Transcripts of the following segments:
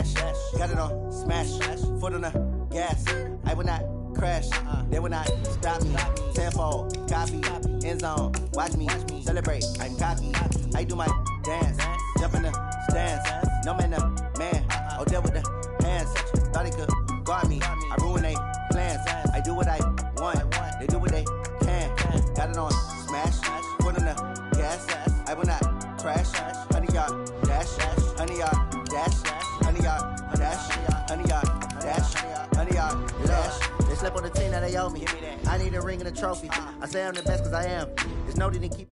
dash. Got it on smash. Foot on the gas. I will not crash. They will not stop me. Tenfold, copy, end zone. Watch me celebrate. I'm cocky. I do my dance. Jump in the stands. No man, the man. Oh, there with the hands. Thought he could guard me. I ruin they plans. I do what I want. They do what they can. Got it on smash. Foot on the gas. I will not crash. 100-yard dash. 100-yard dash. 100-yard dash. 100-yard dash. 100-yard dash. They slept on the team that they owe me. I need a ring and a trophy. I say I'm the best because I am. There's no need to keep.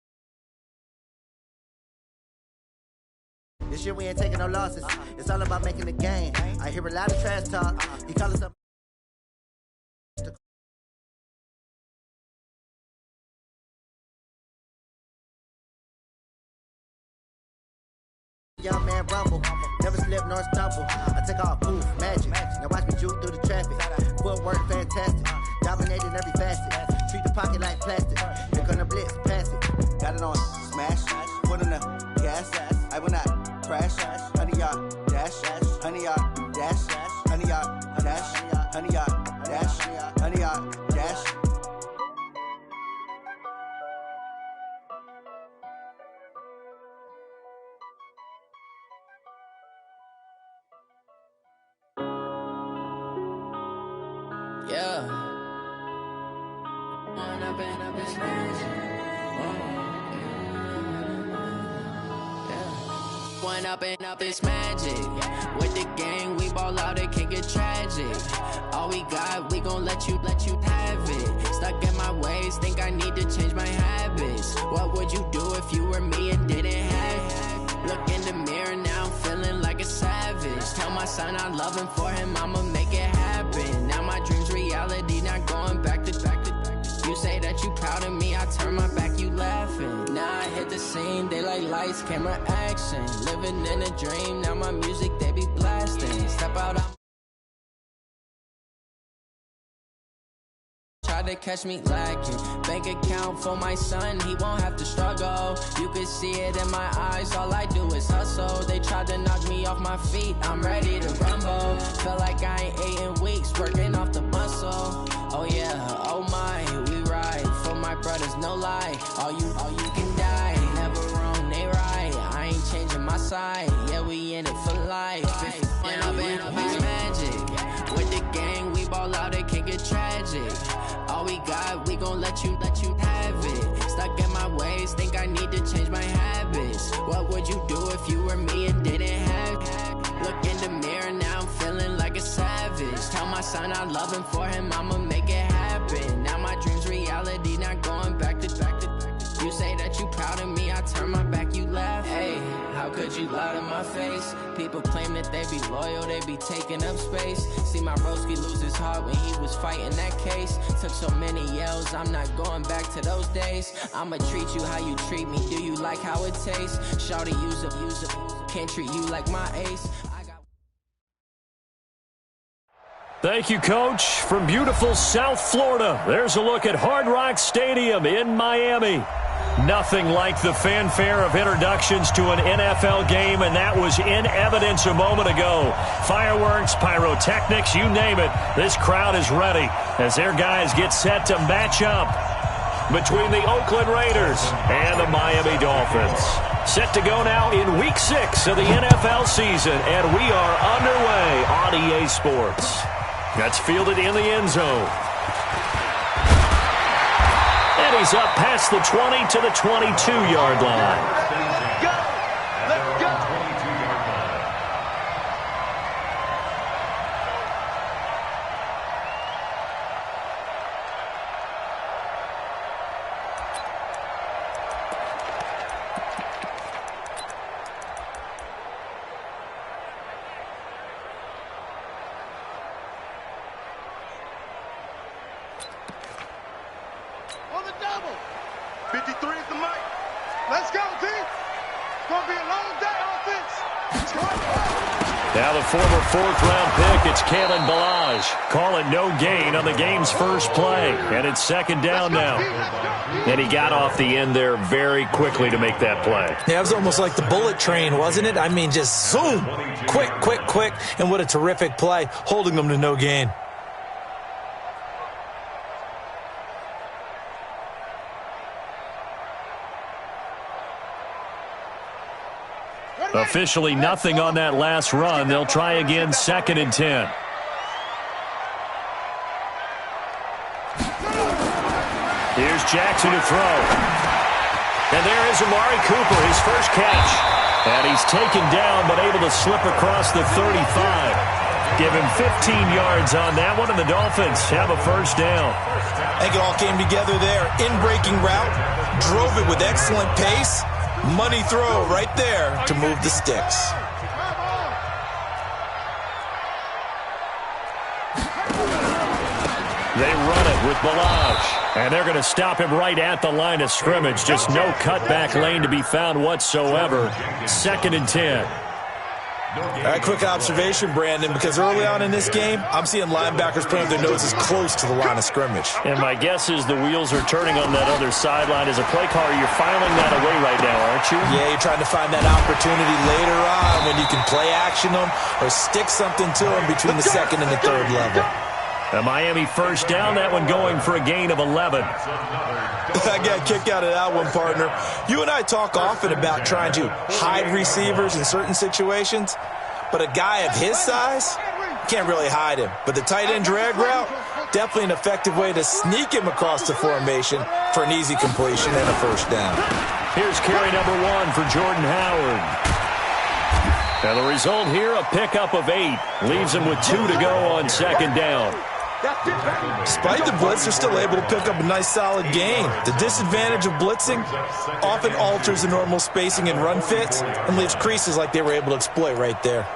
This year we ain't taking no losses. It's all about making the game. I hear a lot of trash talk. You call us up. Young man rumble, never slip nor stumble. I take off, poof, magic. Now watch me juke through the traffic. Footwork fantastic, dominating every facet. Treat the pocket like plastic. Here come the blitz, pass it. Got it on smash, foot on the gas. I will not crash. 100-yard dash, 100-yard dash, 100-yard dash, 100-yard dash, 100-yard dash. Yeah. One up and up is magic. With the gang, we ball out, it can get tragic. All we got, we gon' let you have it. Stuck in my ways, think I need to change my habits. What would you do if you were me and didn't have it? Look in the mirror, now I'm feeling like a savage. Tell my son I love him, for him I'ma make it happen. Now my dream's reality, not going back to. You say that you proud of me, I turn my back, you laughing. Now I hit the scene, they like lights, camera, action. Living in a dream, now my music, they be blasting. Step out, I'm try to catch me lacking. Bank account for my son, he won't have to struggle. You can see it in my eyes, all I do is hustle. They tried to knock me off my feet, I'm ready to rumble. Feel like I ain't ate in weeks, working off the muscle. Oh yeah, oh my, we ride for my brothers, no lie. All you can die, never wrong, they right. I ain't changing my side, yeah, we in it for life. When up and up is magic. With the gang, we ball out, it can get tragic. All we got, we gon' let you have it. Stuck in my ways, think I need to change my habits. What would you do if you were me and didn't have it? Look in the mirror, now I'm feeling like a savage. Tell my son I love him, for him I'ma make it happen. Now my dream's reality, not going back to. You say that you proud of me, I turn my back, you laugh. Hey, how could you lie to my face? People claim that they be loyal, they be taking up space. See my broski lose his heart when he was fighting that case. Took so many yells, I'm not going back to those days. I'ma treat you how you treat me, do you like how it tastes? Shawty, use up, can't treat you like my ace. Thank you, Coach. From beautiful South Florida, there's a look at Hard Rock Stadium in Miami. Nothing like the fanfare of introductions to an NFL game, and that was in evidence a moment ago. Fireworks, pyrotechnics, you name it. This crowd is ready as their guys get set to match up between the Oakland Raiders and the Miami Dolphins. Set to go now in Week 6 of the NFL season, and we are underway on EA Sports. That's fielded in the end zone. And he's up past the 20 to the 22-yard line. On the double. 53 is the mic. Let's go, team. It's going to be a long day, offense. Let's go. Now the former fourth-round pick, it's Kalen Balaj. Call it no gain on the game's first play. And it's second down now. And he got off the end there very quickly to make that play. Yeah, it was almost like the bullet train, wasn't it? I mean, just zoom. Quick, quick, quick. And what a terrific play, holding them to no gain. Officially nothing on that last run. They'll try again, 2nd and 10. Here's Jackson to throw. And there is Amari Cooper, his first catch. And he's taken down, but able to slip across the 35. Give him 15 yards on that one, and the Dolphins have a first down. I think it all came together there. In-breaking route, drove it with excellent pace. Money throw right there to move the sticks. They run it with Balaj. And they're going to stop him right at the line of scrimmage. Just no cutback lane to be found whatsoever. 2nd and 10. All right, quick observation, Brandon, because early on in this game, I'm seeing linebackers putting their noses close to the line of scrimmage. And my guess is the wheels are turning on that other sideline. As a play caller, you're filing that away right now, aren't you? Yeah, you're trying to find that opportunity later on when you can play action them or stick something to them between the 2nd and the 3rd level. A Miami first down, that one going for a gain of 11. I got a kick out of that one, partner. You and I talk often about trying to hide receivers in certain situations, but a guy of his size can't really hide him. But the tight end drag route, definitely an effective way to sneak him across the formation for an easy completion and a first down. Here's carry number 1 for Jordan Howard. And the result here, a pickup of 8. Leaves him with 2 to go on 2nd down. Despite the blitz, they're still able to pick up a nice solid gain. The disadvantage of blitzing often alters the normal spacing and run fits and leaves creases like they were able to exploit right there.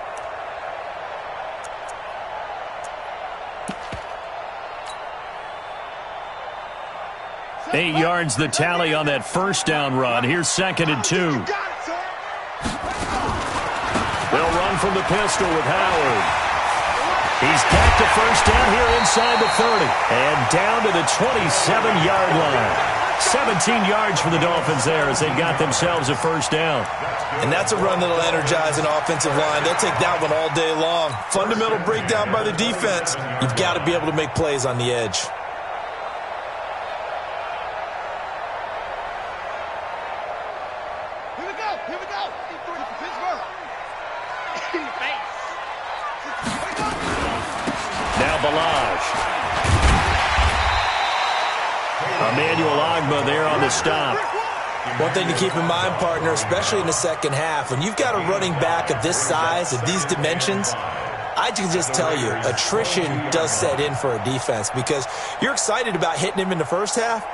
Eight yards the tally on that first down run. Here's 2nd and 2. They'll run from the pistol with Howard. He's got the first down here inside the 30. And down to the 27-yard line. 17 yards for the Dolphins there as they got themselves a first down. And that's a run that'll energize an offensive line. They'll take that one all day long. Fundamental breakdown by the defense. You've got to be able to make plays on the edge. Emmanuel Ogbah there on the stop. One thing to keep in mind, partner, especially in the second half, when you've got a running back of this size, of these dimensions, I can just tell you, attrition does set in for a defense because you're excited about hitting him in the first half,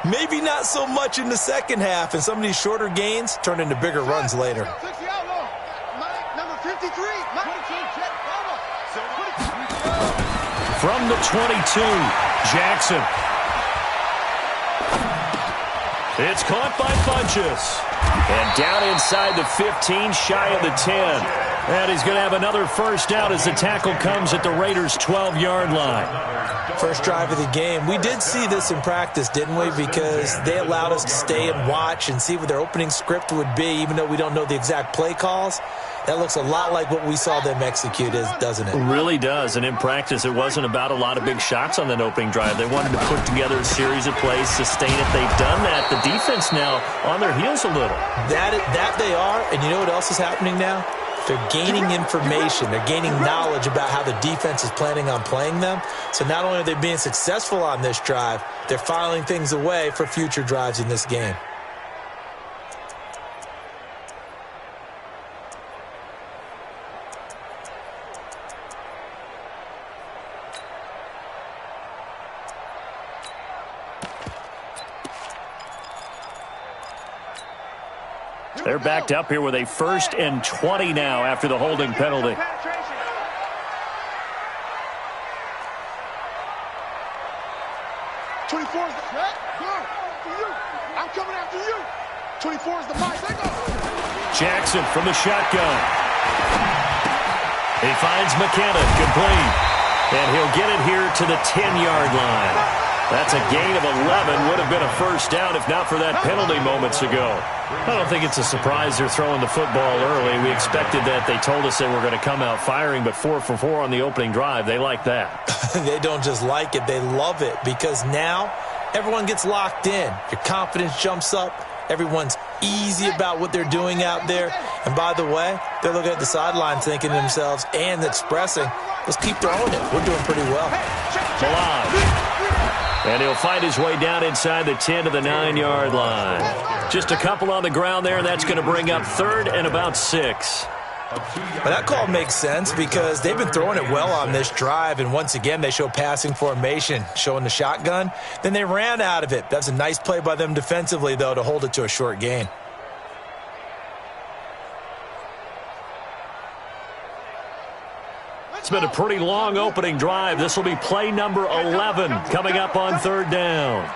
maybe not so much in the second half, and some of these shorter gains turn into bigger runs later. From the 22, Jackson. It's caught by Funchess. And down inside the 15, shy of the 10. And he's going to have another first down as the tackle comes at the Raiders' 12-yard line. First drive of the game. We did see this in practice, didn't we? Because they allowed us to stay and watch and see what their opening script would be, even though we don't know the exact play calls. That looks a lot like what we saw them execute, doesn't it? It really does. And in practice, it wasn't about a lot of big shots on that opening drive. They wanted to put together a series of plays, sustain it. They've done that. The defense now on their heels a little. That they are. And you know what else is happening now? They're gaining information. They're gaining knowledge about how the defense is planning on playing them. So not only are they being successful on this drive, they're filing things away for future drives in this game. They're backed up here with a 1st and 20 now after the holding penalty. 24 is the threat. I'm coming after you. 24 is the mic. Jackson from the shotgun. He finds McKinnon, complete. And he'll get it here to the 10-yard line. That's a gain of 11. Would have been a first down if not for that penalty moments ago. I don't think it's a surprise they're throwing the football early. We expected that. They told us they were going to come out firing, but 4 for 4 on the opening drive. They like that. They don't just like it. They love it because now everyone gets locked in. Your confidence jumps up. Everyone's easy about what they're doing out there. And by the way, they're looking at the sideline thinking to themselves and expressing, let's keep throwing it. We're doing pretty well. Milan. And he'll find his way down inside the 10 to the 9-yard line. Just a couple on the ground there. That's going to bring up 3rd and about 6. Well, that call makes sense because they've been throwing it well on this drive, and once again they show passing formation, showing the shotgun. Then they ran out of it. That's a nice play by them defensively, though, to hold it to a short gain. It's been a pretty long opening drive. This will be play number 11 coming up on 3rd down.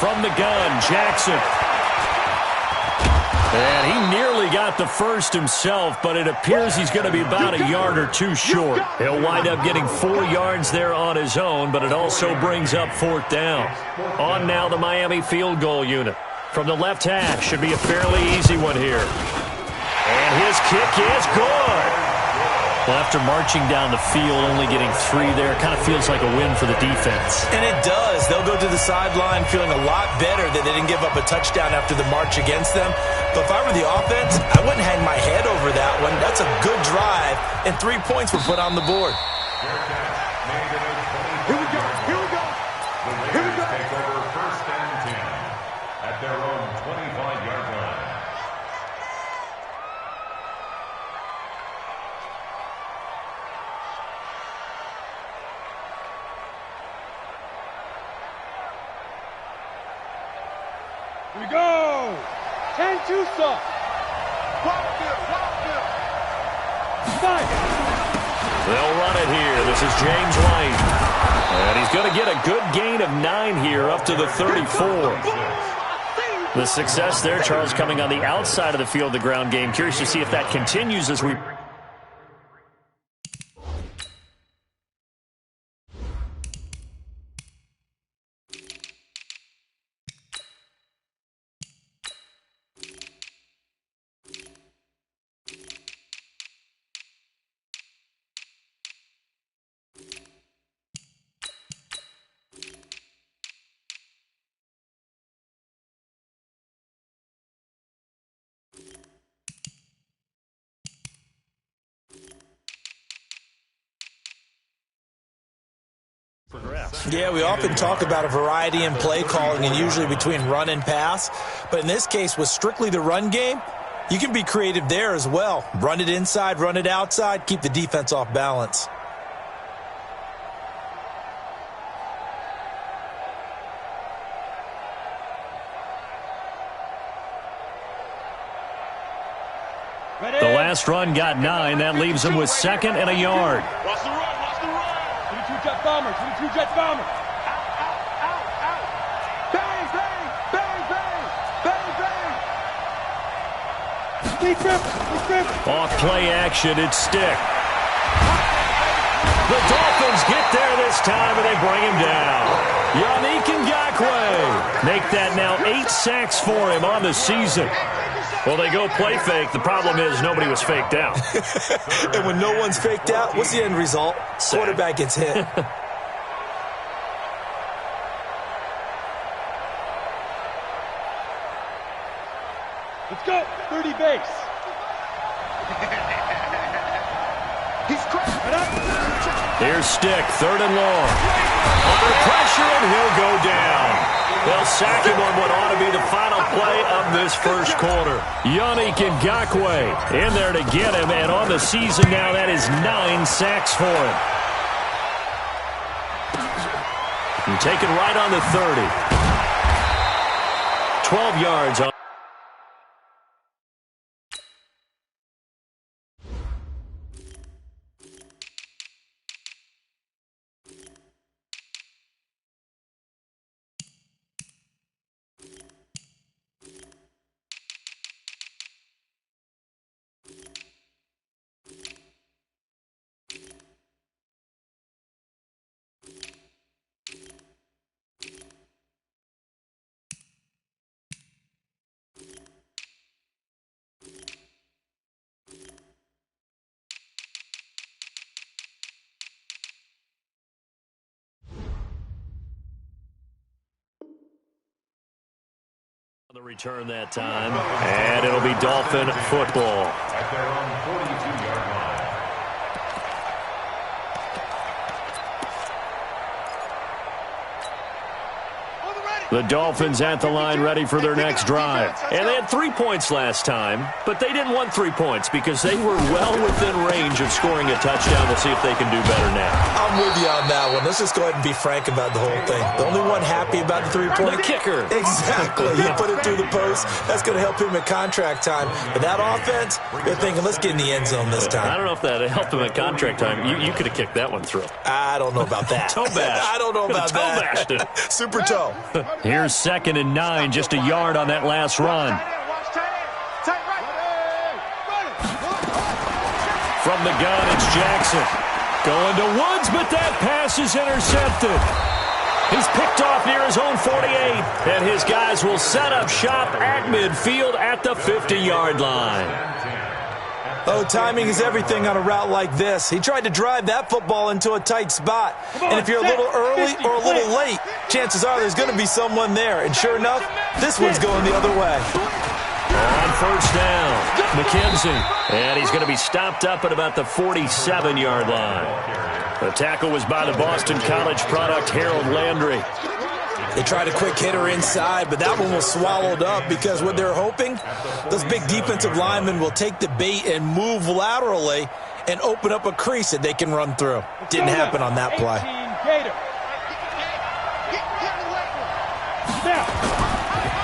From the gun, Jackson. And he nearly got the first himself, but it appears he's going to be about a yard or two short. He'll wind up getting 4 yards there on his own, but it also brings up 4th down. On now the Miami field goal unit. From the left hash, should be a fairly easy one here. And his kick is good. Well, after marching down the field, only getting 3 there, kind of feels like a win for the defense. And it does. They'll go to the sideline feeling a lot better that they didn't give up a touchdown after the march against them. But if I were the offense, I wouldn't hang my head over that one. That's a good drive, and 3 points were put on the board. Here we go. Here we go. Here we go. Take over 1st and 10 at their own 25-yard line. Here we go. 10 Tucson. They'll run it here. This is James White. And he's going to get a good gain of 9 here up to the 34. The success there, Charles, coming on the outside of the field, the ground game. Curious to see if that continues as we... Yeah, we often talk about a variety in play calling and usually between run and pass. But in this case, with strictly the run game, you can be creative there as well. Run it inside, run it outside, keep the defense off balance. The last run got 9. That leaves him with 2nd and a yard. Watch the run. Watch the run. 22 Jets bombers. 22 Jets bombers. Out. Bang, bang, bang, bang, bang, bang. Deep grip. Off play action, it's Stick. The Dolphins get there this time, and they bring him down. Yannick Ngakoue make that now 8 sacks for him on the season. Well, they go play fake. The problem is nobody was faked out. And when no one's faked out, what's the end result? Quarterback gets hit. Let's go. 30 base. He's crashing. Here's Stick, 3rd and long. Under pressure, and he'll go down. They'll sack him on what ought to be the final play of this first quarter. Yannick Ngakoue in there to get him, and on the season now, that is 9 sacks for him. And taken right on the 30. 12 yards on. The return that time, and it'll be Dolphin football. At their own 42-yard line. The Dolphins at the line ready for their next drive. And they had 3 points last time, but they didn't want 3 points because they were well within range of scoring a touchdown. We'll see if they can do better now. I'm with you on that one. Let's just go ahead and be frank about the whole thing. The only one happy about the 3-point? The kicker. Exactly. He put it through the post. That's going to help him at contract time. But that offense, they're thinking, let's get in the end zone this time. I don't know if that helped him at contract time. You could have kicked that one through. I don't know about that. Toe bash. I don't know about that. Toe bashed it. Super toe. Here's 2nd and 9, just a yard on that last run. From the gun, it's Jackson. Going to Woods, but that pass is intercepted. He's picked off near his own 48, and his guys will set up shop at midfield at the 50-yard line. Oh, timing is everything on a route like this. He tried to drive that football into a tight spot. And if you're a little early or a little late, chances are there's going to be someone there. And sure enough, this one's going the other way. On first down, McKenzie. And he's going to be stopped up at about the 47-yard line. The tackle was by the Boston College product, Harold Landry. They tried a quick hitter inside, but that one was swallowed up because what they're hoping, those big defensive linemen will take the bait and move laterally and open up a crease that they can run through. Didn't happen on that play.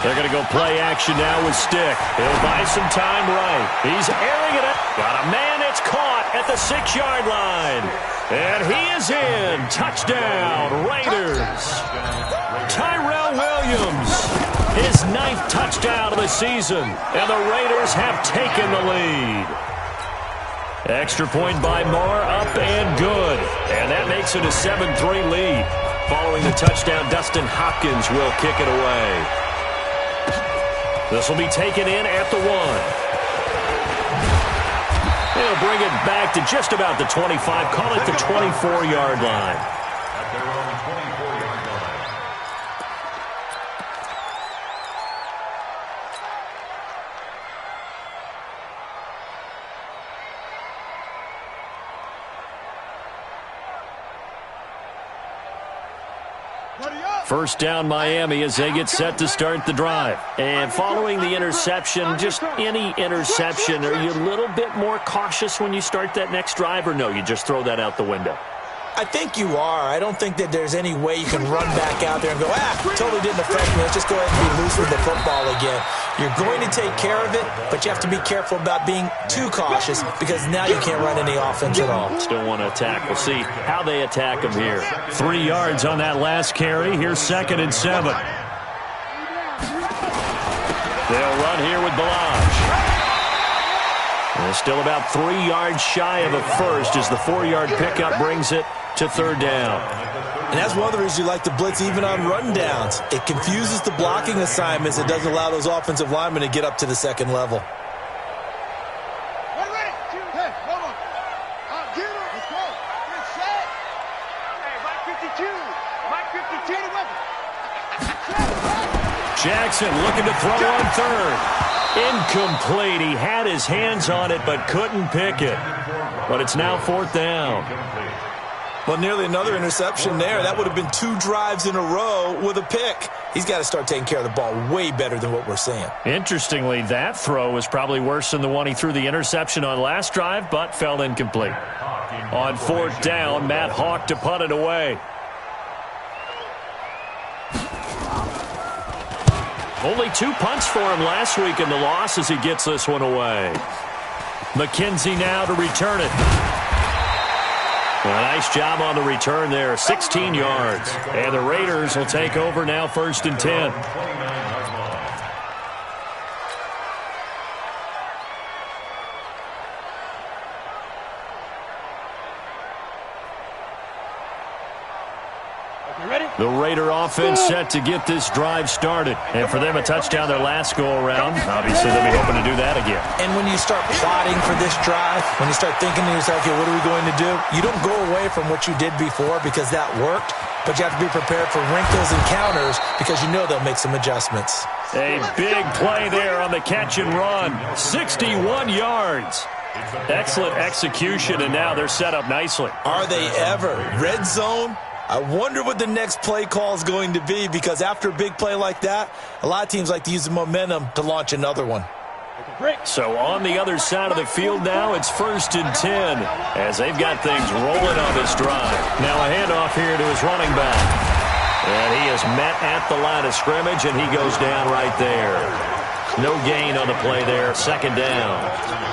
They're going to go play action now with Stick. He'll buy some time right. He's airing it up. Got a man. It's caught at the 6-yard line. And he is in. Touchdown, Raiders. Tyrell Williams, his 9th touchdown of the season. And the Raiders have taken the lead. Extra point by Moore, up and good. And that makes it a 7-3 lead. Following the touchdown, Dustin Hopkins will kick it away. This will be taken in at the 1. They'll bring it back to just about the 25. Call it the 24-yard line. At their own 24-yard line. First down, Miami, as they get set to start the drive. And following the interception, just any interception, are you a little bit more cautious when you start that next drive, or no, you just throw that out the window? I think you are. I don't think that there's any way you can run back out there and go, totally didn't affect me. Let's just go ahead and be loose with the football again. You're going to take care of it, but you have to be careful about being too cautious because now you can't run any offense at all. Still want to attack. We'll see how they attack him here. 3 yards on that last carry. Here's 2nd and 7. They'll run here with Balazs. They're still about 3 yards shy of a first as the 4-yard pickup brings it to 3rd down. And that's one of the reasons you like to blitz even on rundowns. It confuses the blocking assignments. It doesn't allow those offensive linemen to get up to the 2nd level. Jackson looking to throw on 3rd. Incomplete. He had his hands on it but couldn't pick it. But it's now 4th down. Well, nearly another interception there. That would have been 2 drives in a row with a pick. He's got to start taking care of the ball way better than what we're seeing. Interestingly, that throw was probably worse than the one he threw the interception on last drive, but fell incomplete. On 4th down, Matt Hawk to punt it away. Only 2 punts for him last week in the loss as he gets this one away. McKenzie now to return it. Well, nice job on the return there, 16 yards. And the Raiders will take over now 1st and 10. The Raider offense set to get this drive started. And for them, a touchdown their last go-around. Obviously, they'll be hoping to do that again. And when you start plotting for this drive, when you start thinking to yourself, okay, what are we going to do? You don't go away from what you did before because that worked, but you have to be prepared for wrinkles and counters because you know they'll make some adjustments. A big play there on the catch and run. 61 yards. Excellent execution, and now they're set up nicely. Are they ever? Red zone? I wonder what the next play call is going to be, because after a big play like that, a lot of teams like to use the momentum to launch another one. So on the other side of the field now, it's 1st and 10 as they've got things rolling on this drive. Now a handoff here to his running back. And he is met at the line of scrimmage, and he goes down right there. No gain on the play there. 2nd down.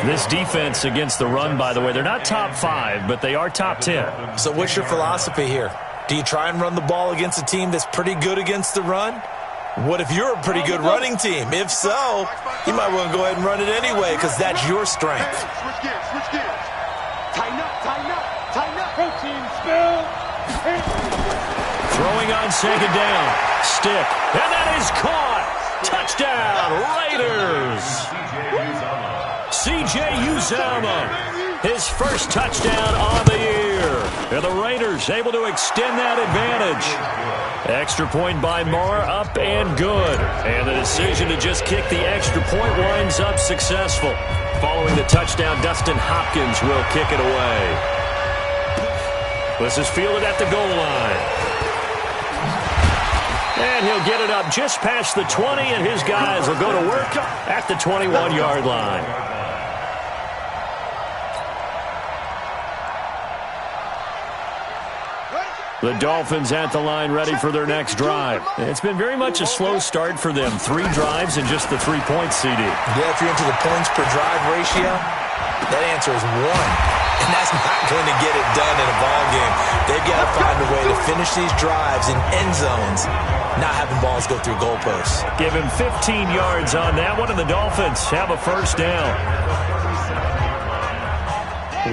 This defense against the run, by the way, they're not top 5, but they are top 10. So what's your philosophy here? Do you try and run the ball against a team that's pretty good against the run? What if you're a pretty good running team? If so, you might want to go ahead and run it anyway, because that's your strength. Switch gears. Tighten up. Protein spill. Throwing on 2nd down. Stick. And that is caught. Touchdown, Raiders. C.J. Uzomah, his first touchdown on the year. And the Raiders able to extend that advantage. Extra point by Marr, up and good. And the decision to just kick the extra point winds up successful. Following the touchdown, Dustin Hopkins will kick it away. This is fielded at the goal line. And he'll get it up just past the 20, and his guys will go to work at the 21-yard line. The Dolphins at the line, ready for their next drive. It's been very much a slow start for them. 3 drives and just the 3 points, CD. Yeah, if you're into the points per drive ratio, that answer is 1. And that's not going to get it done in a ball game. They've got to find a way to finish these drives in end zones, not having balls go through goalposts. Give him 15 yards on that one, and the Dolphins have a 1st down.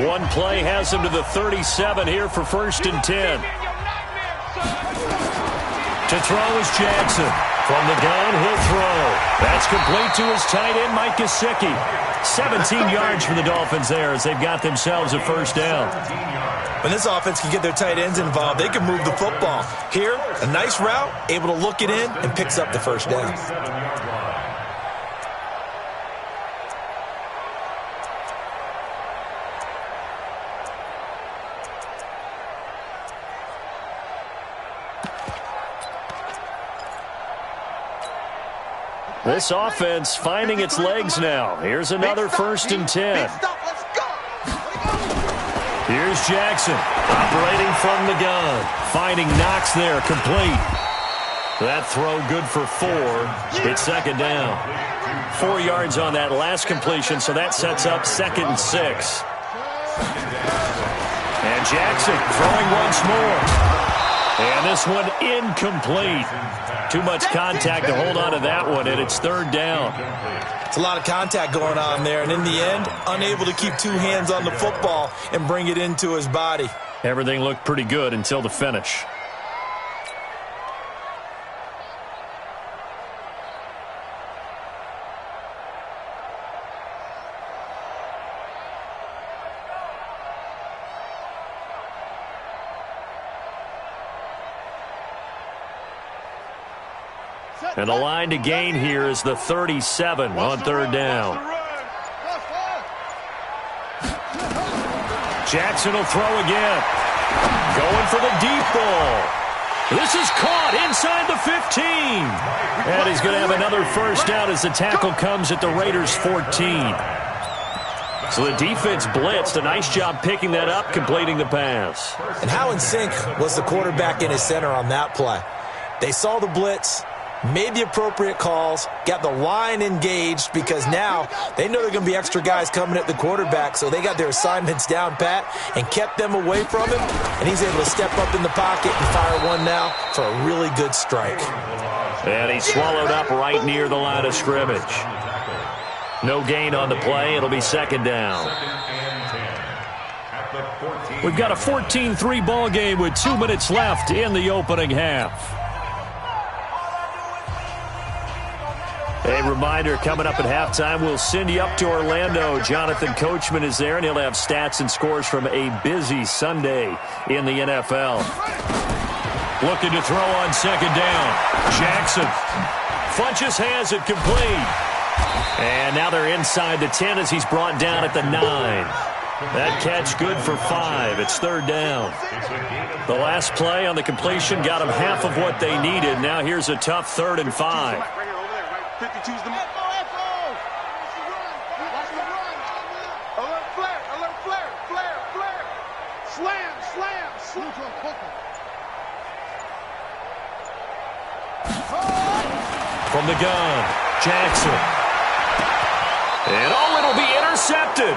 One play has him to the 37 here for 1st and 10. To throw is Jackson. From the gun, he'll throw. That's complete to his tight end, Mike Gesicki. 17 yards for the Dolphins there as they've got themselves a 1st down. When this offense can get their tight ends involved, they can move the football. Here, a nice route, able to look it in, and picks up the 1st down. This offense finding its legs now. Here's another 1st and 10. Here's Jackson operating from the gun. Finding Knox there, complete. That throw good for 4. It's 2nd down. 4 yards on that last completion, so that sets up 2nd and 6. And Jackson throwing once more. And this one incomplete. Too much contact to hold on to that one, and it's 3rd down. It's a lot of contact going on there, and in the end, unable to keep 2 hands on the football and bring it into his body. Everything looked pretty good until the finish. And the line to gain here is the 37 on 3rd down. Jackson will throw again. Going for the deep ball. This is caught inside the 15. And he's going to have another 1st down as the tackle comes at the Raiders' 14. So the defense blitzed. A nice job picking that up, completing the pass. And how in sync was the quarterback in his center on that play? They saw the blitz, made the appropriate calls, got the line engaged, because now they know there are going to be extra guys coming at the quarterback, so they got their assignments down pat and kept them away from him, and he's able to step up in the pocket and fire one now for a really good strike. And he swallowed up right near the line of scrimmage. No gain on the play. It'll be 2nd down. We've got a 14-3 ball game with 2 minutes left in the opening half. A reminder, coming up at halftime, we'll send you up to Orlando. Jonathan Coachman is there, and he'll have stats and scores from a busy Sunday in the NFL. Looking to throw on second down. Jackson. Funches has it complete. And now they're inside the 10 as he's brought down at the 9. That catch good for 5. It's third down. The last play on the completion got them half of what they needed. Now here's a tough 3rd and 5. 52's the alert flare, alert flare, flare, flare. Slam, slam, slam. From the gun, Jackson. And it'll be intercepted.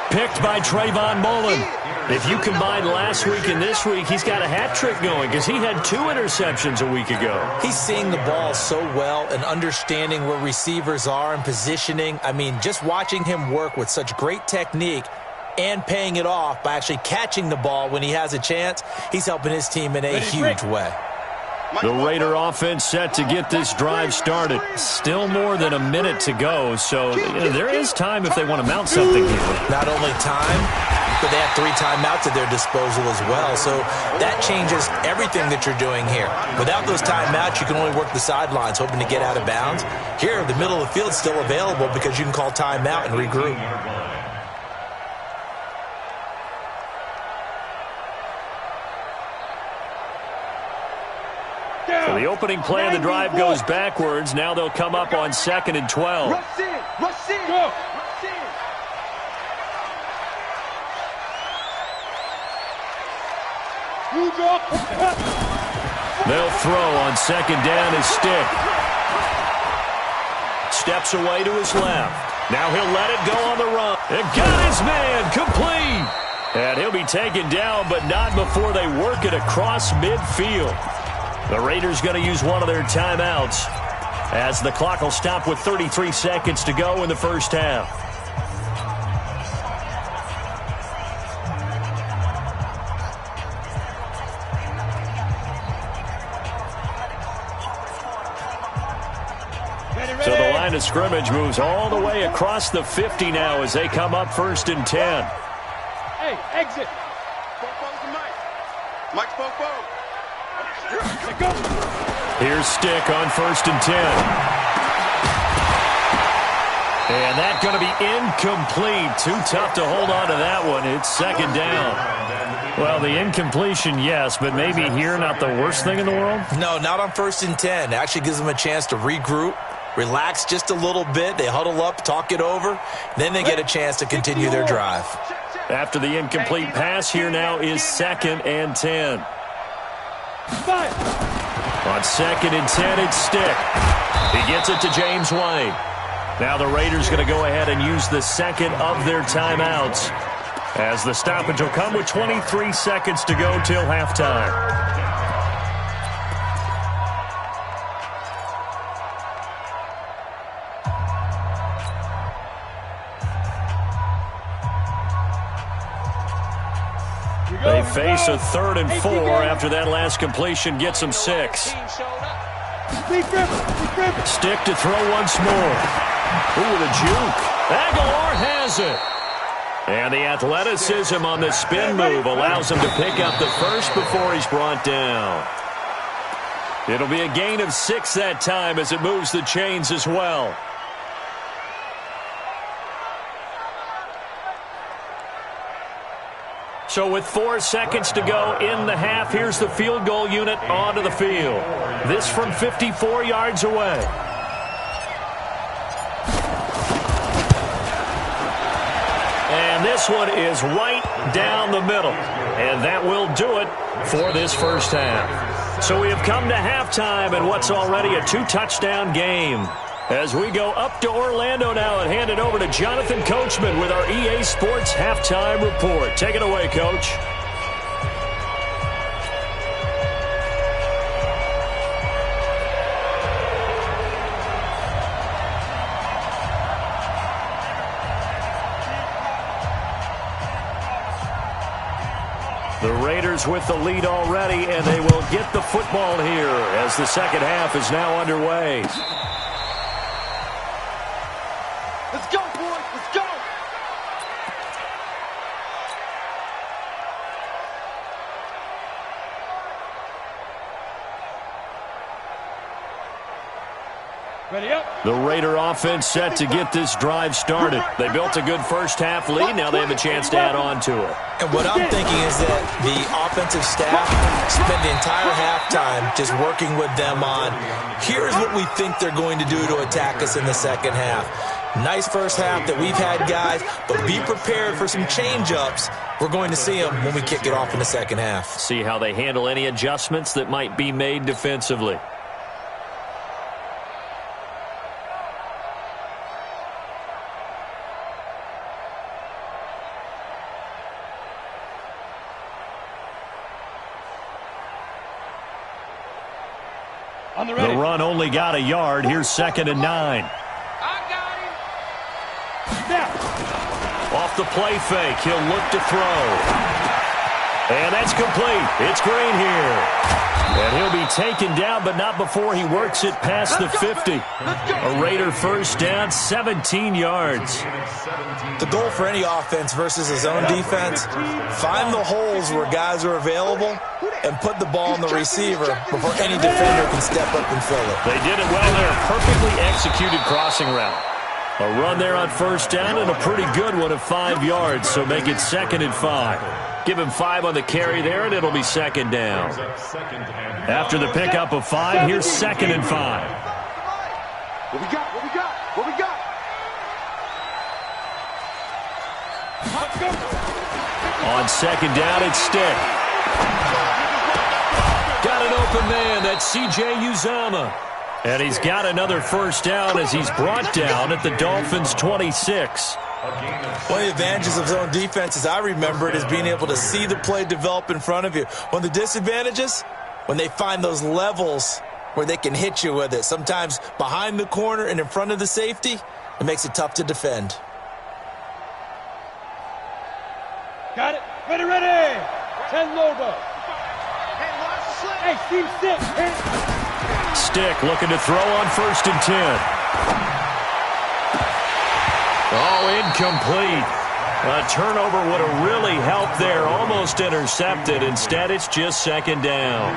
Picked by Trayvon Mullen. If you combine last week and this week, he's got a hat trick going because he had 2 interceptions a week ago. He's seeing the ball so well and understanding where receivers are and positioning. I mean, just watching him work with such great technique and paying it off by actually catching the ball when he has a chance, he's helping his team in a huge way. The Raider offense set to get this drive started. Still more than a minute to go, so there is time if they want to mount something here. Not only time, but they have 3 timeouts at their disposal as well, so that changes everything that you're doing here. Without those timeouts, you can only work the sidelines, hoping to get out of bounds. Here, the middle of the field is still available because you can call timeout and regroup. So the opening play of the drive goes backwards. Now they'll come up on 2nd and 12. Rush in, rush in, go. Rush in. They'll throw on 2nd down as Stick. Steps away to his left. Now he'll let it go on the run. And got his man complete. And he'll be taken down, but not before they work it across midfield. The Raiders going to use one of their timeouts as the clock will stop with 33 seconds to go in the first half. So the line of scrimmage moves all the way across the 50 now as they come up 1st and 10. Hey, exit. Popo's the mic. Mike's Popo. Here's Stick on 1st and 10. And that's going to be incomplete. Too tough to hold on to that one. It's 2nd down. Well, the incompletion, yes, but maybe here not the worst thing in the world? No, not on 1st and 10. It actually gives them a chance to regroup, relax just a little bit. They huddle up, talk it over. Then they get a chance to continue their drive. After the incomplete pass, here now is 2nd and 10. On 2nd and 10, it's Stick. He gets it to James White. Now the Raiders going to go ahead and use the 2nd of their timeouts as the stoppage will come with 23 seconds to go till halftime. They face a 3rd and 4 after that last completion gets them 6. Stick to throw once more. Ooh, the juke. Aguilar has it. And the athleticism on the spin move allows him to pick up the first before he's brought down. It'll be a gain of 6 that time as it moves the chains as well. So with 4 seconds to go in the half, here's the field goal unit onto the field. This from 54 yards away. And this one is right down the middle. And that will do it for this first half. So we have come to halftime in what's already a 2-touchdown game. As we go up to Orlando now and hand it over to Jonathan Coachman with our EA Sports Halftime Report. Take it away, Coach. The Raiders with the lead already, and they will get the football here as the second half is now underway. Let's go, boys. Let's go. Ready up. The Raider offense set to get this drive started. They built a good first-half lead. Now they have a chance to add on to it. And what I'm thinking is that the offensive staff spent the entire halftime just working with them on, here's what we think they're going to do to attack us in the second half. Nice first half that we've had, guys, but be prepared for some change-ups. We're going to see them when we kick it off in the second half. See how they handle any adjustments that might be made defensively. On the run only got a yard. Here's 2nd and 9. I got him. Snap. Off the play fake, he'll look to throw. And that's complete. It's Green here. And he'll be taken down, but not before he works it past the 50. A Raider first down, 17 yards. The goal for any offense versus a zone defense, find the holes where guys are available and put the ball on the receiver before any defender can step up and fill it. They did it well there. Perfectly executed crossing route. A run there on first down and a pretty good one of 5 yards, so make it 2nd and 5. Give him 5 on the carry there, and it'll be 2nd down. After the pickup of 5, here's 2nd and 5. What we got? What we got? What we got? Let's go. On 2nd down, it's Stick. Got an open man. That's C.J. Uzomah. And he's got another first down as he's brought down at the Dolphins' 26. One of the advantages of zone defense, as I remember it, is being able to see the play develop in front of you. One of the disadvantages, when they find those levels where they can hit you with it, sometimes behind the corner and in front of the safety, it makes it tough to defend. Got it. Ready, ready. 10 Lobo. Hey, Steve, Stick. Stick looking to throw on 1st and 10. Oh, incomplete. A turnover would have really helped there. Almost intercepted. Instead, it's just 2nd down.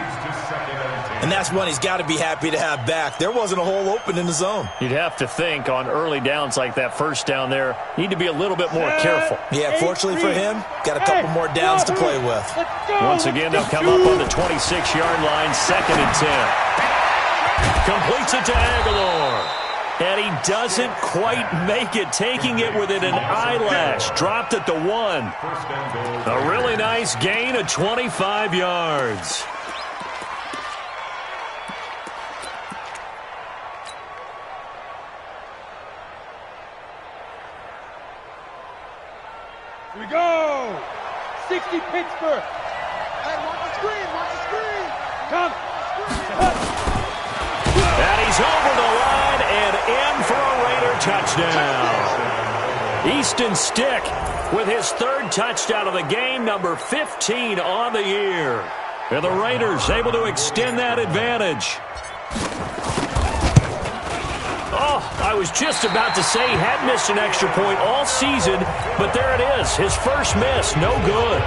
And that's one he's got to be happy to have back. There wasn't a hole open in the zone. You'd have to think on early downs like that first down there, need to be a little bit more careful. Yeah, fortunately for him, got a couple more downs to play with. Once again, they'll come up on the 26-yard line, 2nd and 10. Completes it to Aguilar. And he doesn't quite make it, taking it within an eyelash. Dropped at the 1. A really nice gain of 25 yards. Here we go. 60 Pittsburgh. Hey, watch the screen. Watch the screen. Come. And he's over the line and in for a Raider touchdown. Easton Stick with his 3rd touchdown of the game, number 15 on the year. And the Raiders able to extend that advantage. Oh, I was just about to say he had missed an extra point all season, but there it is. His first miss, no good.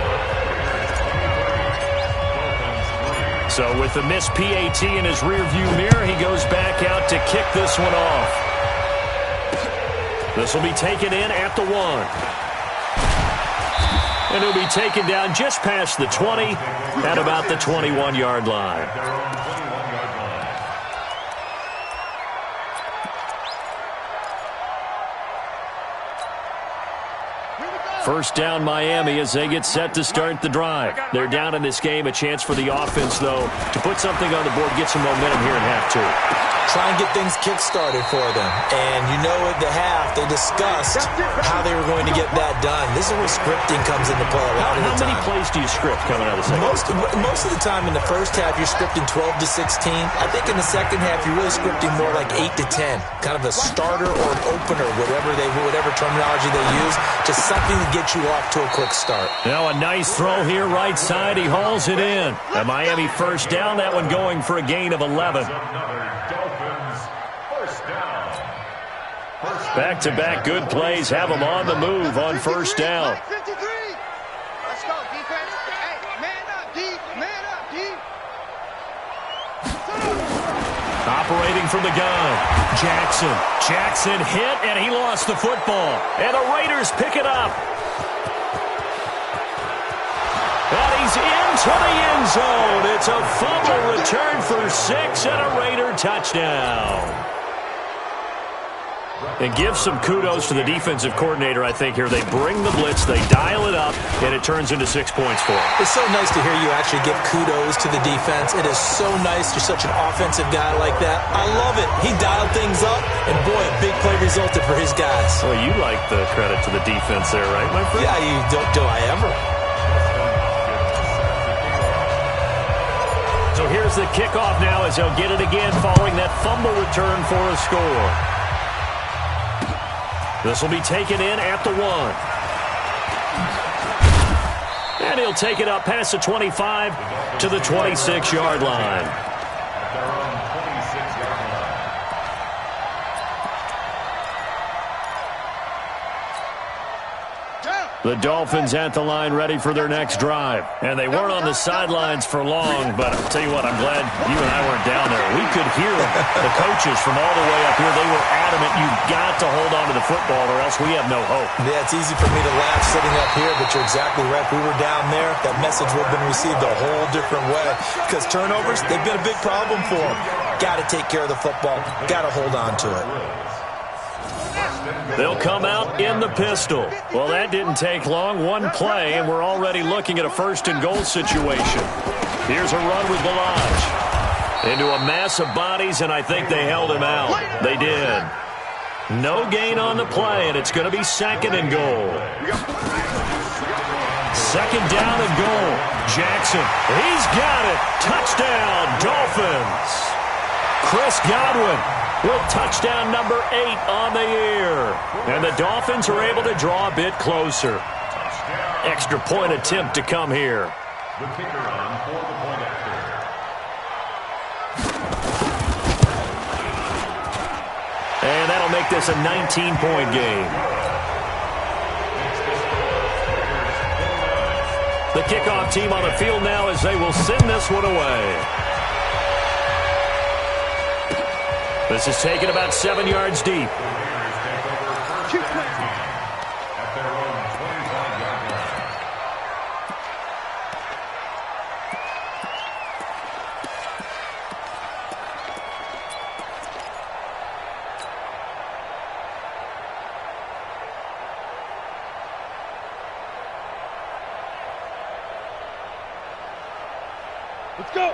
So with the missed PAT in his rearview mirror, he goes back out to kick this one off. This will be taken in at the 1. And he'll be taken down just past the 20 at about the 21-yard line. First down Miami as they get set to start the drive. They're down in this game. A chance for the offense, though, to put something on the board, get some momentum here in half 2. Try and get things kick-started for them. And you know at the half, they discussed how they were going to get that done. This is where scripting comes into play a lot of the time. How many plays do you script coming out of the second? Most of the time in the first half, you're scripting 12 to 16. I think in the second half, you're really scripting more like 8 to 10. Kind of a starter or an opener, whatever terminology they use. Just something to get you off to a quick start. Now a nice throw here right side. He hauls it in. A Miami first down. That one going for a gain of 11. Back-to-back good plays have them on the move on first down. 53. Let's go, defense. Hey, man up, D. Man up, D. Operating from the gun. Jackson hit, and he lost the football. And the Raiders pick it up. And he's into the end zone. It's a fumble return for 6 and a Raider touchdown. And give some kudos to the defensive coordinator, I think, here. They bring the blitz, they dial it up, and it turns into 6 points for them. It's so nice to hear you actually give kudos to the defense. It is so nice. You're such an offensive guy like that. I love it. He dialed things up, and boy, a big play resulted for his guys. Well, you like the credit to the defense there, right, my friend? Yeah, you don't. Do I ever? So here's the kickoff now as they'll get it again following that fumble return for a score. This will be taken in at the 1. And he'll take it up past the 25 to the 26-yard line. They're on 26-yard line. The Dolphins at the line ready for their next drive. And they weren't on the sidelines for long, but I'll tell you what, I'm glad you and I weren't down there. We could hear them. The coaches from all the way up here, they were adamant, you've got to hold on to the football or else we have no hope. Yeah, it's easy for me to laugh sitting up here, but you're exactly right. If we were down there, that message would have been received a whole different way. Because turnovers, they've been a big problem for them. Got to take care of the football. Got to hold on to it. They'll come out in the pistol. Well, that didn't take long. One play, and we're already looking at a first-and-goal situation. Here's a run with Balaj. Into a mass of bodies, and I think they held him out. They did. No gain on the play, and it's going to be 2nd and goal. 2nd down and goal. Jackson, he's got it. Touchdown, Dolphins. Chris Godwin with touchdown number 8 on the year. And the Dolphins are able to draw a bit closer. Extra point attempt to come here. The kicker on for the point after. And that'll make this a 19-point game. The kickoff team on the field now as they will send this one away. This is taken about 7 yards deep. At their own 25-yard line.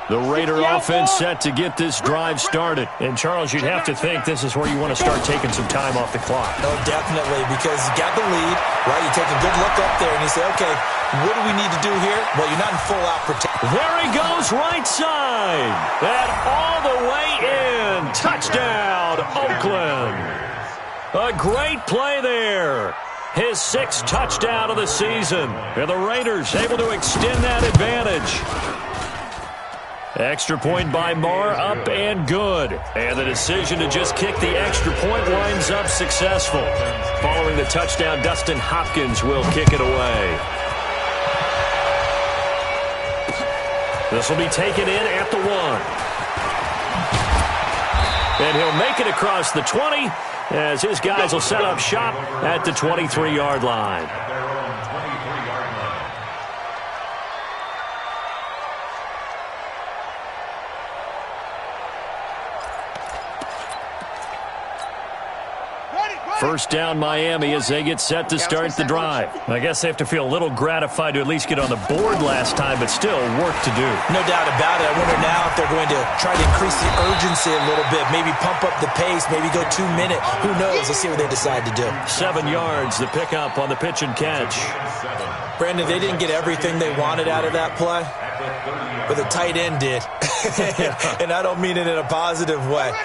The Raider offense set to get this drive started. And, Charles, you'd have to think this is where you want to start taking some time off the clock. Oh, definitely, because you got the lead, right? You take a good look up there, and you say, okay, what do we need to do here? Well, you're not in full-out protection. There he goes, right side. And all the way in. Touchdown, Oakland. A great play there. His 6th touchdown of the season. And the Raiders able to extend that advantage. Extra point by Marr, up and good. And the decision to just kick the extra point winds up successful. Following the touchdown, Dustin Hopkins will kick it away. This will be taken in at the 1. And he'll make it across the 20 as his guys will set up shop at the 23-yard line. At their own 23-yard line. First down, Miami, as they get set to start the drive. I guess they have to feel a little gratified to at least get on the board last time, but still work to do. No doubt about it. I wonder now if they're going to try to increase the urgency a little bit, maybe pump up the pace, maybe go 2-minute. Who knows? Let's see what they decide to do. 7 yards, the pickup on the pitch and catch. Brandon, they didn't get everything they wanted out of that play, but the tight end did. And I don't mean it in a positive way.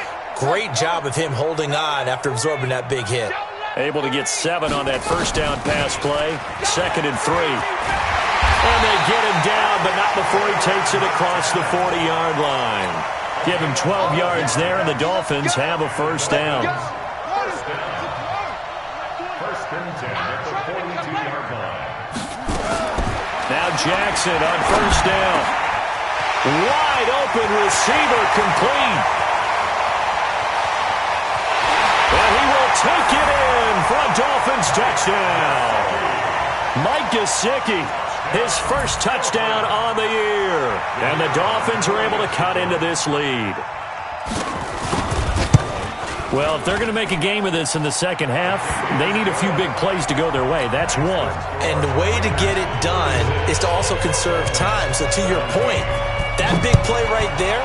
Great job of him holding on after absorbing that big hit. Able to get 7 on that first down pass play. 2nd and 3. And they get him down, but not before he takes it across the 40-yard line. Give him 12 yards there, and the Dolphins have a first down. First and 10 at the 42-yard line. Now Jackson on first down. Wide open receiver complete. take it in for a Dolphins touchdown. Mike Gesicki, his first touchdown on the year. And the Dolphins are able to cut into this lead. Well, if they're going to make a game of this in the second half, they need a few big plays to go their way. That's one. And the way to get it done is to also conserve time. So to your point, that big play right there,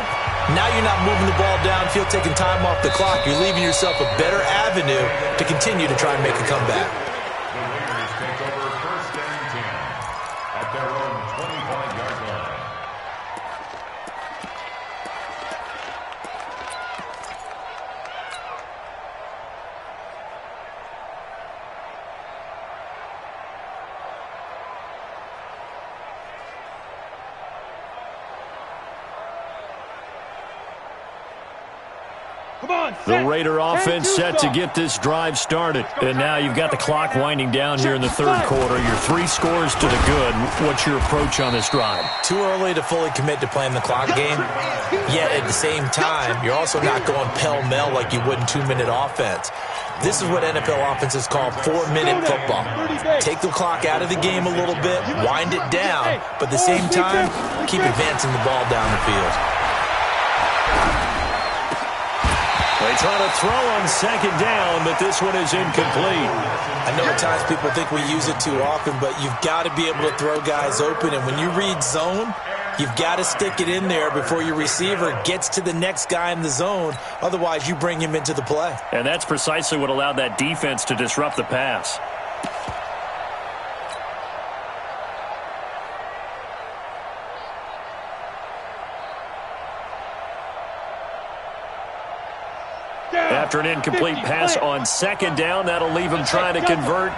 now you're not moving the ball downfield, taking time off the clock. You're leaving yourself a better avenue to continue to try and make a comeback. The Raiders take over first and 10 at their own 25-yard line. The Raider offense set to get this drive started. And now you've got the clock winding down here in the third quarter. Your 3 scores to the good. What's your approach on this drive? Too early to fully commit to playing the clock game. Yet at the same time, you're also not going pell-mell like you would in 2-minute offense. This is what NFL offenses call 4-minute football. Take the clock out of the game a little bit, wind it down, but at the same time, keep advancing the ball down the field. They try to throw on second down, but this one is incomplete. I know at times people think we use it too often, but you've got to be able to throw guys open. And when you read zone, you've got to stick it in there before your receiver gets to the next guy in the zone. Otherwise, you bring him into the play. And that's precisely what allowed that defense to disrupt the pass. After an incomplete pass on second down, that'll leave him trying to convert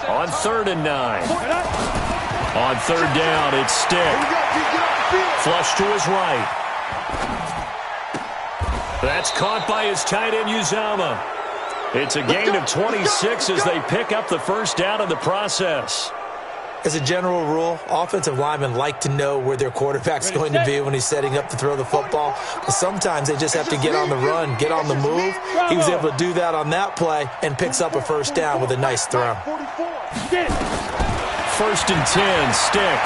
on 3rd and 9. On 3rd down, it's Stick. Flush to his right. That's caught by his tight end, Uzama. It's a gain of 26 as they pick up the first down in the process. As a general rule, offensive linemen like to know where their quarterback's going to be when he's setting up to throw the football. But sometimes they just have to get on the run, get on the move. He was able to do that on that play and picks up a first down with a nice throw. 1st and 10, Stick.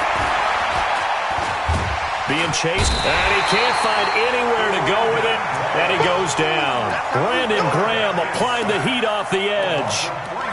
Being chased, and he can't find anywhere to go with it, and he goes down. Brandon Graham applied the heat off the edge.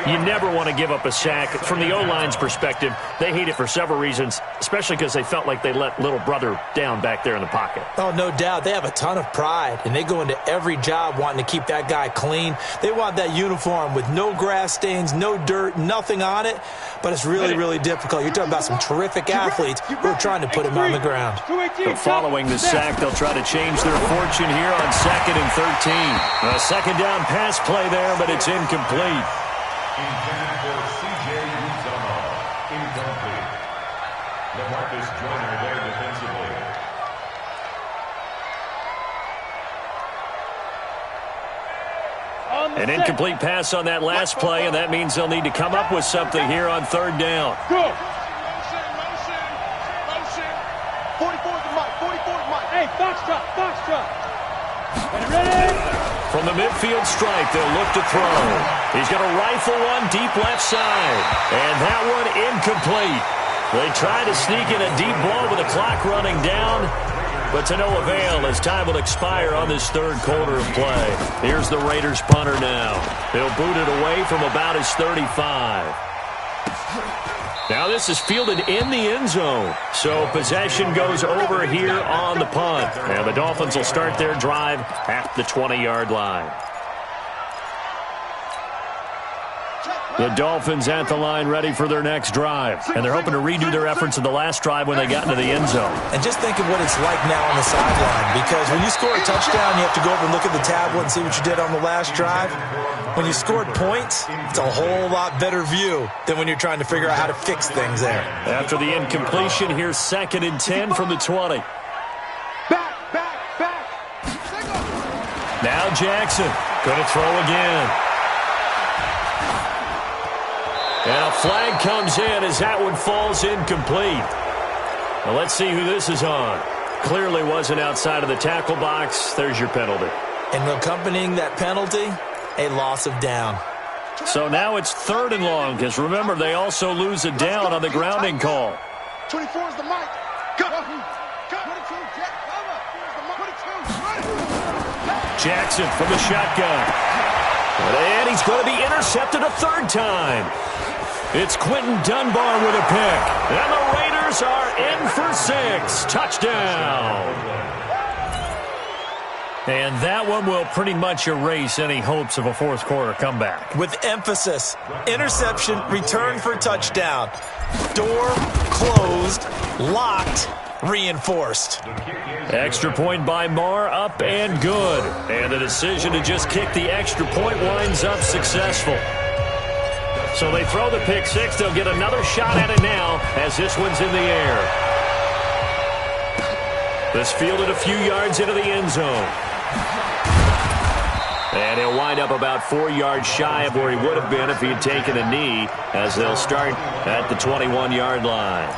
You never want to give up a sack. From the O-line's perspective, they hate it for several reasons, especially because they felt like they let little brother down back there in the pocket. Oh, no doubt. They have a ton of pride, and they go into every job wanting to keep that guy clean. They want that uniform with no grass stains, no dirt, nothing on it, but it's really, really difficult. You're talking about some terrific athletes who are trying to put him on the ground. So following the sack, they'll try to change their fortune here on 2nd and 13. A second down pass play there, but it's incomplete. Intended for C.J. Uzama. Incomplete. LaMarcus Joyner there defensively. An incomplete pass on that last play, and that means they'll need to come up with something here on 3rd down. Go. Motion. 44 to Mike. 44 to Mike. Hey, box drop. Ready? From the midfield stripe, they'll look to throw. He's going to rifle one deep left side. And that one incomplete. They try to sneak in a deep ball with the clock running down, but to no avail as time will expire on this 3rd quarter of play. Here's the Raiders punter now. He'll boot it away from about his 35. Now this is fielded in the end zone. So possession goes over here on the punt. And the Dolphins will start their drive at the 20-yard line. The Dolphins at the line ready for their next drive. And they're hoping to redo their efforts in the last drive when they got into the end zone. And just think of what it's like now on the sideline. Because when you score a touchdown, you have to go over and look at the tablet and see what you did on the last drive. When you scored points, it's a whole lot better view than when you're trying to figure out how to fix things there. After the incompletion, here's 2nd and 10 from the 20. Back. Now Jackson going to throw again. And a flag comes in as that one falls incomplete. Well, let's see who this is on. Clearly wasn't outside of the tackle box. There's your penalty. And accompanying that penalty, a loss of down. So now it's 3rd and long, because remember, they also lose a down on the grounding call. 24 is the mic. Go. Jackson from the shotgun. And he's going to be intercepted a 3rd time. It's Quentin Dunbar with a pick. And the Raiders are in for 6. Touchdown. And that one will pretty much erase any hopes of a 4th quarter comeback. With emphasis, interception, return for touchdown. Door closed, locked, reinforced. Extra point by Marr, up and good. And the decision to just kick the extra point winds up successful. So they throw the pick 6. They'll get another shot at it now as this one's in the air. This fielded a few yards into the end zone. And he'll wind up about 4 yards shy of where he would have been if he had taken a knee, as they'll start at the 21-yard line.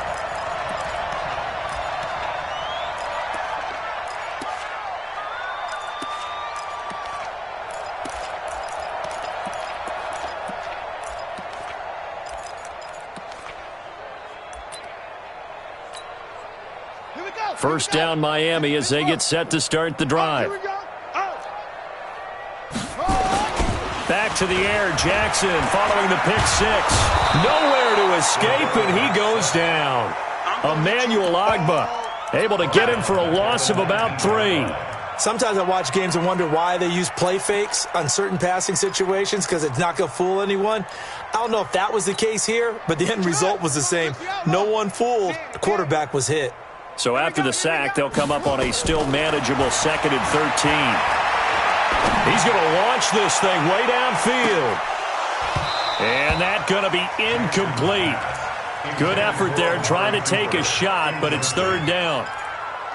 First down, Miami, as they get set to start the drive. Back to the air, Jackson following the pick 6. Nowhere to escape, and he goes down. Emmanuel Ogbah able to get him for a loss of about 3. Sometimes I watch games and wonder why they use play fakes on certain passing situations, because it's not going to fool anyone. I don't know if that was the case here, but the end result was the same. No one fooled. The quarterback was hit. So after the sack, they'll come up on a still manageable 2nd and 13. He's going to launch this thing way downfield. And that's going to be incomplete. Good effort there trying to take a shot, but it's 3rd down.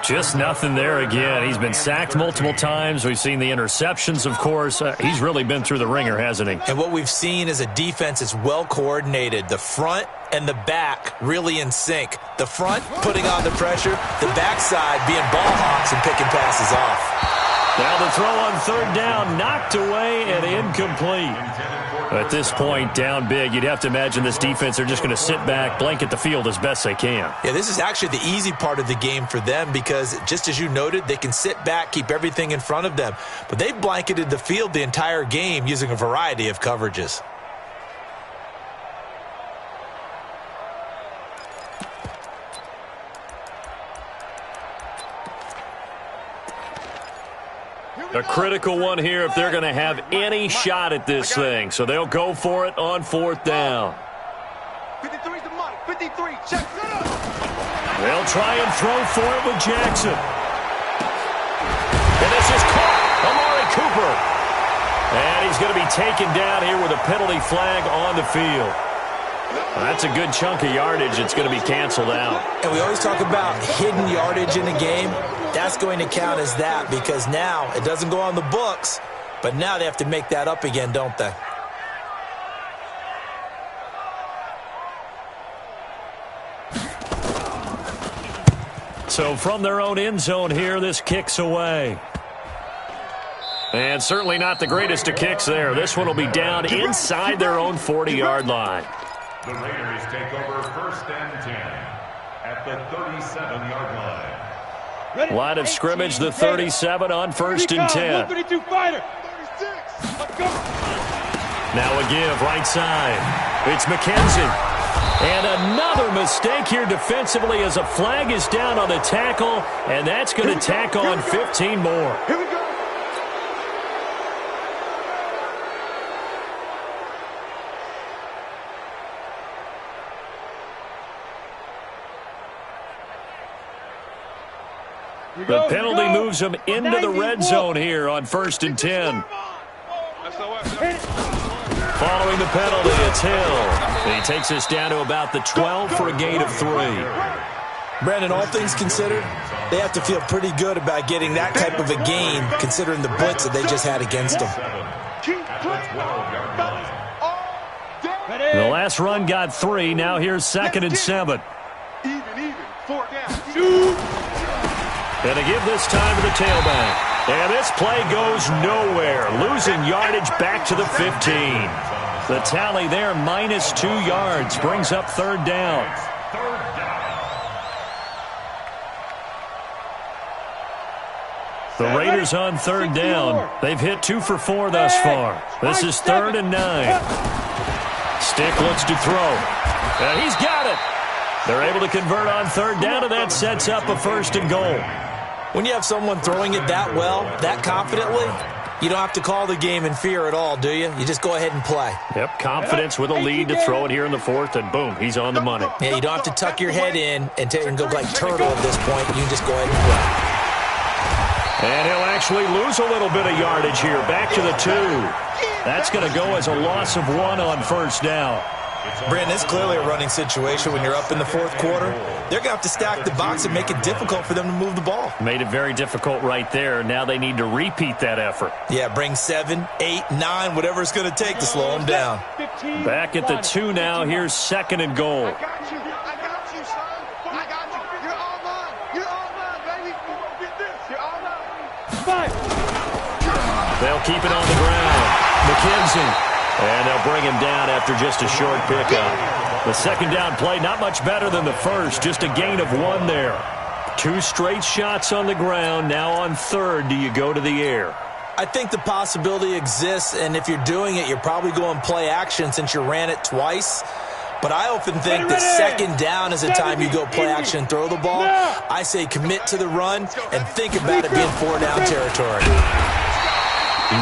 Just nothing there again. He's been sacked multiple times. We've seen the interceptions, of course. He's really been through the ringer, hasn't he? And what we've seen is a defense that's well coordinated. The front and the back really in sync. The front putting on the pressure, the backside being ball hawks and picking passes off. Now the throw on 3rd down, knocked away and incomplete. At this point, down big, you'd have to imagine this defense are just going to sit back, blanket the field as best they can. Yeah, this is actually the easy part of the game for them because, just as you noted, they can sit back, keep everything in front of them. But they've blanketed the field the entire game using a variety of coverages. A critical one here if they're going to have any shot at this thing. So they'll go for it on 4th down. 53's the mic. 53. Check. They'll try and throw for it with Jackson. And this is caught. Amari Cooper. And he's going to be taken down here with a penalty flag on the field. That's a good chunk of yardage. It's going to be canceled out. And we always talk about hidden yardage in a game. That's going to count as that because now it doesn't go on the books, but now they have to make that up again, don't they? So from their own end zone here, this kicks away. And certainly not the greatest of kicks there. This one will be down inside their own 40-yard line. The Raiders take over 1st and 10 at the 37-yard line. Line of scrimmage, the 37 on 1st and 10. 132 fighter. 36. Now a give, right side. It's McKenzie. And another mistake here defensively as a flag is down on the tackle, and that's going to tack on 15 more. Here we go. The penalty moves them into the red zone here on 1st and 10. Following the penalty, it's Hill. He takes us down to about the 12 for a gain of 3. Brandon, all things considered, they have to feel pretty good about getting that type of a gain considering the blitz that they just had against them. The last run got 3. Now here's 2nd and 7. Even. 4 down. And to give this time to the tailback. And this play goes nowhere. Losing yardage back to the 15. The tally there, -2 yards, brings up third down. The Raiders on third down. They've hit 2 for 4 thus far. This is 3rd and 9. Stick looks to throw. And he's got it. They're able to convert on third down, and that sets up a 1st and goal. When you have someone throwing it that well, that confidently, you don't have to call the game in fear at all, do you? You just go ahead and play. Yep, confidence with a lead to throw it here in the 4th, and boom, he's on the money. Yeah, you don't have to tuck your head in and go like turtle at this point. You can just go ahead and play. And he'll actually lose a little bit of yardage here. Back to the 2. That's going to go as a loss of 1 on 1st down. Brandon, it's clearly a running situation when you're up in the 4th quarter. They're going to have to stack the box and make it difficult for them to move the ball. Made it very difficult right there. Now they need to repeat that effort. Yeah, bring 7, 8, 9, whatever it's going to take to slow them down. Back at the 2 now. Here's 2nd and goal. I got you, son. I got you. You're all mine. You're all mine, baby. Get this. You're all mine. 5. They'll keep it on the ground. McKenzie. And they'll bring him down after just a short pickup. The 2nd down play, not much better than the 1st. Just a gain of 1 there. 2 straight shots on the ground. Now on 3rd, do you go to the air? I think the possibility exists, and if you're doing it, you're probably going play action since you ran it twice. But I often think that 2nd down is the time you go play action and throw the ball. I say commit to the run and think about it being 4-down territory.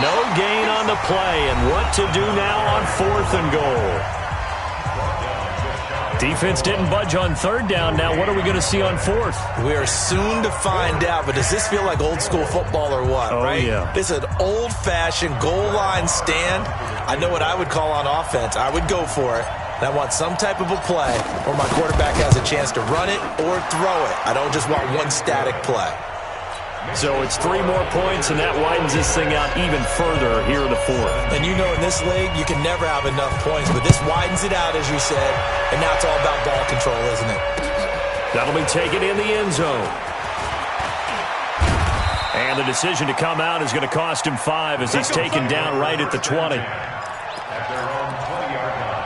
No gain on the play, and what to do now on 4th and goal. Defense didn't budge on 3rd down. Now what are we going to see on 4th? We are soon to find out, but does this feel like old school football or what, right? Yeah. This is an old-fashioned goal line stand. I know what I would call on offense. I would go for it. And I want some type of a play where my quarterback has a chance to run it or throw it. I don't just want one static play. So it's 3 more points, and that widens this thing out even further here in the 4th. And you know in this league, you can never have enough points, but this widens it out, as you said, and now it's all about ball control, isn't it? That'll be taken in the end zone. And the decision to come out is going to cost him 5 as he's taken down right at the 20. At their own 20-yard line.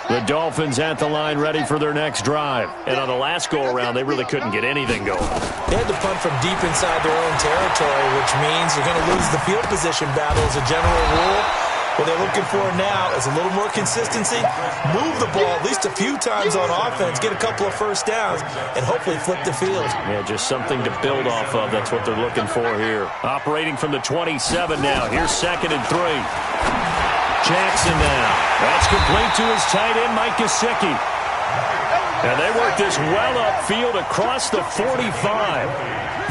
The Dolphins at the line ready for their next drive. And on the last go-around, they really couldn't get anything going. They had to punt from deep inside their own territory, which means you're going to lose the field position battle as a general rule. What they're looking for now is a little more consistency, move the ball at least a few times on offense, get a couple of 1st downs, and hopefully flip the field. Yeah, just something to build off of. That's what they're looking for here. Operating from the 27 now. Here's 2nd and 3. Jackson now. That's complete to his tight end, Mike Gesicki. And they work this well upfield across the 45.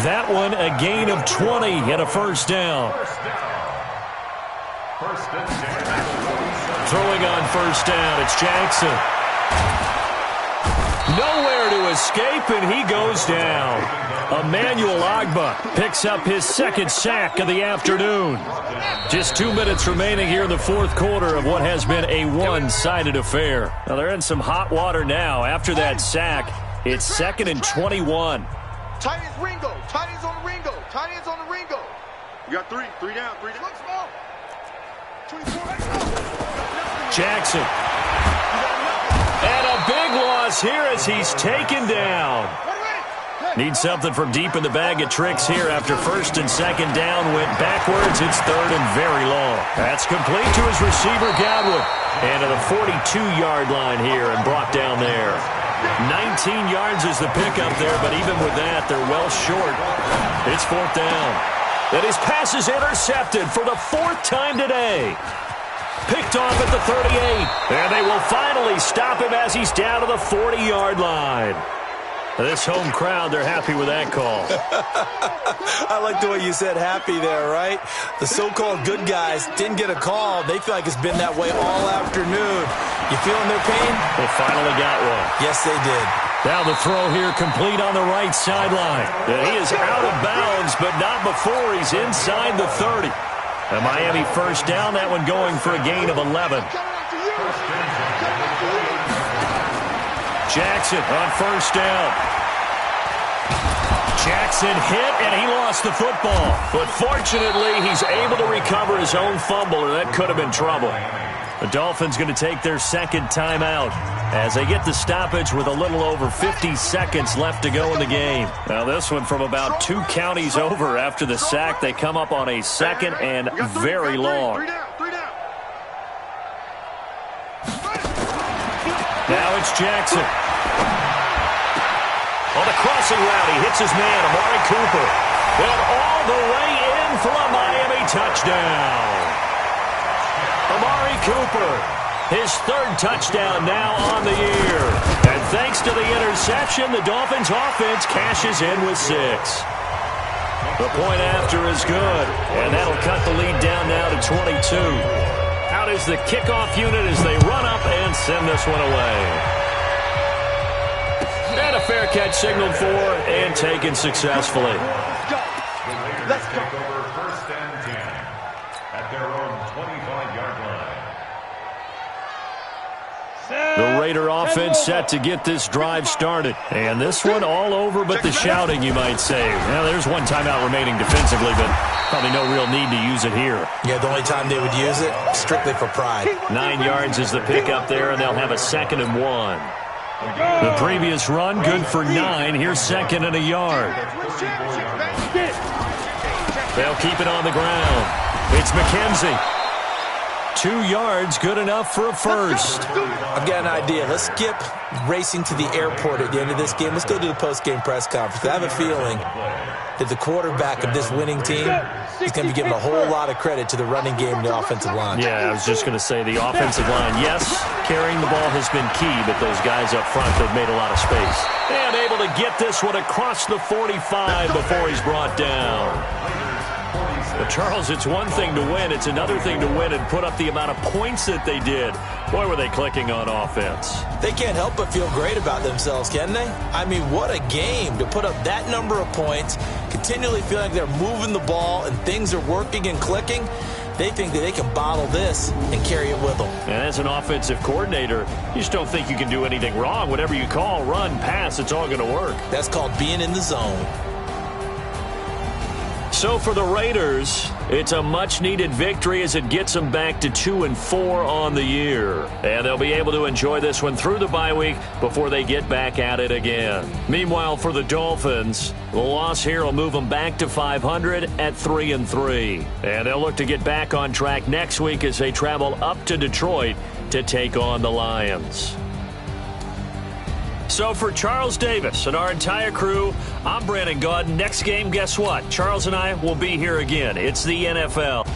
That one a gain of 20 and a 1st down. Throwing on 1st down, it's Jackson. Nowhere to escape, and he goes down. Emmanuel Agba picks up his 2nd sack of the afternoon. Just 2 minutes remaining here in the 4th quarter of what has been a one-sided affair. Now they're in some hot water now. After that sack, it's 2nd and 21. Tight ends Ringo. Tight ends on the Ringo. Tight ends on the Ringo. You got 3. 3 down. 3 down. Look small. 24. Jackson. And a big loss here as he's taken down. Needs something from deep in the bag of tricks here after 1st and 2nd down went backwards. It's 3rd and very long. That's complete to his receiver, Godwin. And to the 42-yard line here and brought down there. 19 yards is the pickup there, but even with that, they're well short. It's 4th down. And his pass is intercepted for the 4th time today. Picked off at the 38. And they will finally stop him as he's down to the 40-yard line. This home crowd, they're happy with that call. I like the way you said happy there, right? The so-called good guys didn't get a call. They feel like it's been that way all afternoon. You feeling their pain? They finally got one. Yes, they did. Now the throw here complete on the right sideline. And he is out of bounds, but not before he's inside the 30. A Miami 1st down, that one going for a gain of 11. Jackson on 1st down. Jackson hit, and he lost the football. But fortunately, he's able to recover his own fumble, or that could have been trouble. The Dolphins going to take their second timeout as they get the stoppage with a little over 50 seconds left to go in the game. Now this one from about 2 counties over after the sack. They come up on a second and very long. Now it's Jackson. On the crossing route, he hits his man, Amari Cooper. And all the way in for a Miami touchdown. Amari Cooper, his 3rd touchdown now on the year. And thanks to the interception, the Dolphins offense cashes in with 6. The point after is good, and that'll cut the lead down now to 22. Out is the kickoff unit as they run up and send this one away. And a fair catch signaled for and taken successfully. Let's go. First and 10 at their own 25-yard line. The Raider offense set to get this drive started. And this one all over but the shouting, you might say. Now, there's one timeout remaining defensively, but probably no real need to use it here. Yeah, the only time they would use it, strictly for pride. 9 yards is the pickup there, and they'll have a 2nd and 1. The previous run, good for 9. Here's 2nd and a yard. They'll keep it on the ground. It's McKenzie. 2 yards, good enough for a first. I've got an idea. Let's skip racing to the airport at the end of this game. Let's go to the post-game press conference. I have a feeling that the quarterback of this winning team is going to be giving a whole lot of credit to the running game and the offensive line. Yeah, I was just going to say the offensive line, yes, carrying the ball has been key, but those guys up front, they've made a lot of space. And able to get this one across the 45 before he's brought down. But Charles, it's one thing to win. It's another thing to win and put up the amount of points that they did. Boy, were they clicking on offense. They can't help but feel great about themselves, can they? I mean, what a game to put up that number of points, continually feeling like they're moving the ball and things are working and clicking. They think that they can bottle this and carry it with them. And as an offensive coordinator, you just don't think you can do anything wrong. Whatever you call, run, pass, it's all going to work. That's called being in the zone. So for the Raiders, it's a much-needed victory as it gets them back to 2-4 on the year. And they'll be able to enjoy this one through the bye week before they get back at it again. Meanwhile, for the Dolphins, the loss here will move them back to 500 at 3-3. And they'll look to get back on track next week as they travel up to Detroit to take on the Lions. So for Charles Davis and our entire crew, I'm Brandon Gaudin. Next game, guess what? Charles and I will be here again. It's the NFL.